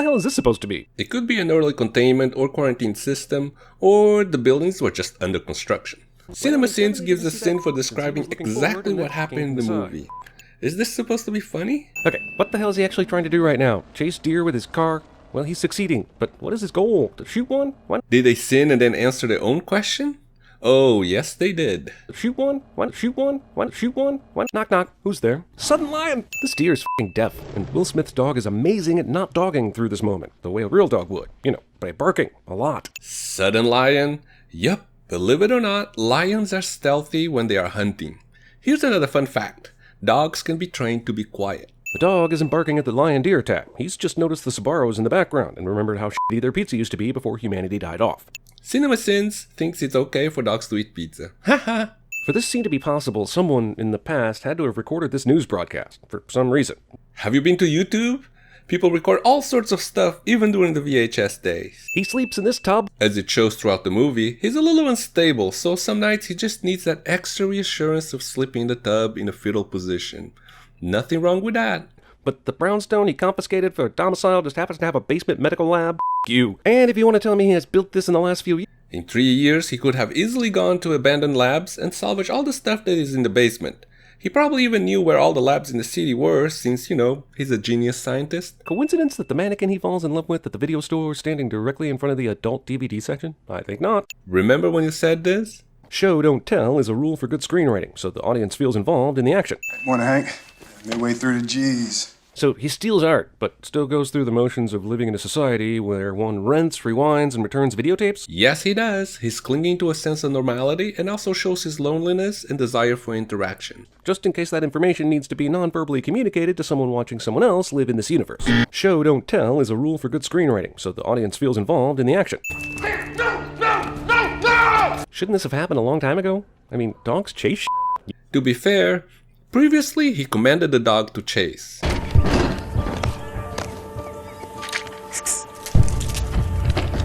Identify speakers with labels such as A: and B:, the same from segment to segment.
A: the hell is this supposed to be?
B: It could be an early containment or quarantine system, or the buildings were just under construction. CinemaSins gives a sin for describing exactly what happened in the movie. Is this supposed to be funny?
A: Okay, what the hell is he actually trying to do right now? Chase deer with his car? Well, he's succeeding, but what is his goal? To shoot one? What?
B: Did they sin and then answer their own question? Oh, yes they did.
A: Shoot one? What? Shoot one? What? Shoot one? What? Knock knock. Who's there? Sudden lion! This deer is f***ing deaf, and Will Smith's dog is amazing at not dogging through this moment, the way a real dog would. You know, by barking a lot.
B: Sudden lion? Yup, believe it or not, lions are stealthy when they are hunting. Here's another fun fact. Dogs can be trained to be quiet.
A: The dog isn't barking at the lion-deer attack. He's just noticed the Sbarros in the background and remembered how shitty their pizza used to be before humanity died off.
B: CinemaSins thinks it's okay for dogs to eat pizza. Haha!
A: For this scene to be possible, someone in the past had to have recorded this news broadcast, for some reason.
B: Have you been to YouTube? People record all sorts of stuff, even during the VHS days.
A: He sleeps in this tub.
B: As it shows throughout the movie, he's a little unstable, so some nights he just needs that extra reassurance of sleeping in the tub in a fetal position. Nothing wrong with that.
A: But the brownstone he confiscated for a domicile just happens to have a basement medical lab? F*** you. And if you want to tell me he has built this in the last few years...
B: In 3 years, he could have easily gone to abandoned labs and salvaged all the stuff that is in the basement. He probably even knew where all the labs in the city were, since, you know, he's a genius scientist.
A: Coincidence that the mannequin he falls in love with at the video store is standing directly in front of the adult DVD section? I think not.
B: Remember when you said this?
A: Show, don't tell is a rule for good screenwriting, so the audience feels involved in the action.
C: Morning, Hank. Midway through the G's.
A: So he steals art, but still goes through the motions of living in a society where one rents, rewinds, and returns videotapes?
B: Yes, he does. He's clinging to a sense of normality and also shows his loneliness and desire for interaction.
A: Just in case that information needs to be non-verbally communicated to someone watching someone else live in this universe. Show, don't tell is a rule for good screenwriting, so the audience feels involved in the action. No! Shouldn't this have happened a long time ago? I mean, dogs chase shit.
B: To be fair, previously he commanded the dog to chase.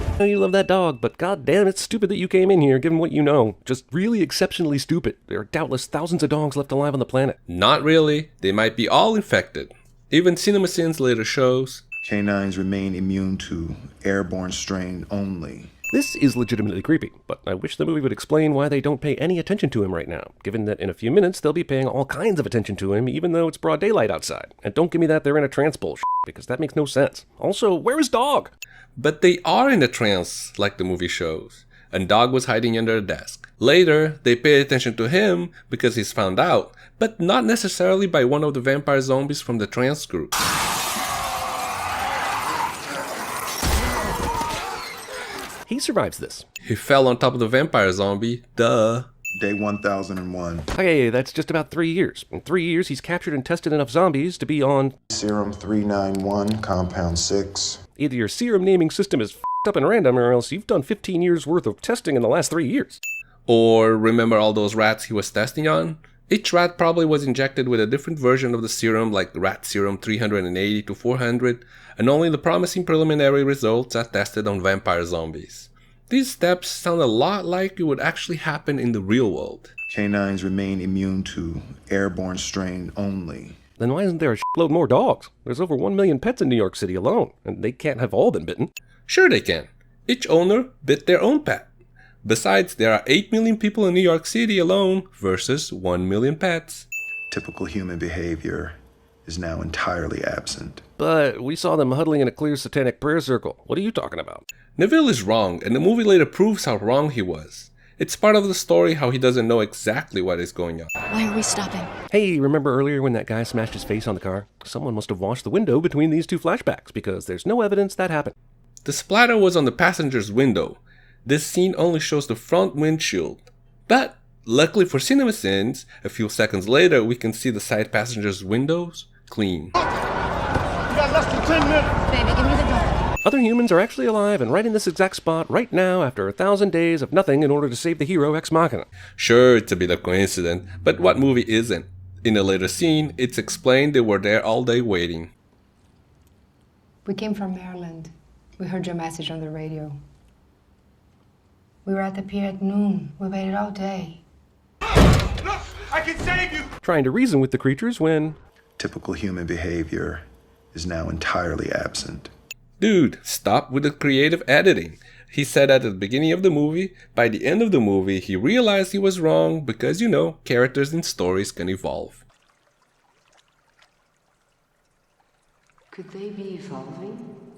A: I know you love that dog, but goddamn, it's stupid that you came in here, given what you know. Just really exceptionally stupid. There are doubtless thousands of dogs left alive on the planet.
B: Not really. They might be all infected. Even CinemaSins later shows
C: canines remain immune to airborne strain only.
A: This is legitimately creepy, but I wish the movie would explain why they don't pay any attention to him right now, given that in a few minutes they'll be paying all kinds of attention to him, even though it's broad daylight outside. And don't give me that they're in a trance bullshit, because that makes no sense. Also, where is Dog?
B: But they are in a trance, like the movie shows, and Dog was hiding under a desk. Later, they pay attention to him because he's found out, but not necessarily by one of the vampire zombies from the trance group.
A: He survives this.
B: He fell on top of the vampire zombie, duh.
C: Day 1001.
A: Okay, that's just about 3 years. In 3 years, he's captured and tested enough zombies to be on...
C: Serum 391, compound 6.
A: Either your serum naming system is f***ed up and random, or else you've done 15 years worth of testing in the last 3 years.
B: Or remember all those rats he was testing on? Each rat probably was injected with a different version of the serum, like rat serum 380 to 400, and only the promising preliminary results are tested on vampire zombies. These steps sound a lot like it would actually happen in the real world.
C: Canines remain immune to airborne strain only.
A: Then why isn't there a shitload more dogs? There's over 1 million pets in New York City alone, and they can't have all been bitten.
B: Sure they can. Each owner bit their own pet. Besides, there are 8 million people in New York City alone versus 1 million pets.
C: Typical human behavior is now entirely absent.
A: But we saw them huddling in a clear satanic prayer circle. What are you talking about?
B: Neville is wrong, and the movie later proves how wrong he was. It's part of the story how he doesn't know exactly what is going on.
D: Why are we stopping?
A: Hey, remember earlier when that guy smashed his face on the car? Someone must have washed the window between these two flashbacks, because there's no evidence that happened.
B: The splatter was on the passenger's window. This scene only shows the front windshield. But, luckily for CinemaSins, a few seconds later we can see the side passenger's windows clean.
D: You got less than 10 minutes. Baby, give me the door.
A: Other humans are actually alive and right in this exact spot right now after 1,000 days of nothing in order to save the hero Ex Machina.
B: Sure, it's a bit of coincidence, but what movie isn't? In a later scene, it's explained they were there all day waiting.
E: We came from Maryland. We heard your message on the radio. We were at the pier at noon. We waited all day.
D: Look, I can save you!
A: Trying to reason with the creatures when...
C: Typical human behavior is now entirely absent.
B: Dude, stop with the creative editing. He said at the beginning of the movie, by the end of the movie, he realized he was wrong because, you know, characters and stories can evolve.
F: Could they be evolving?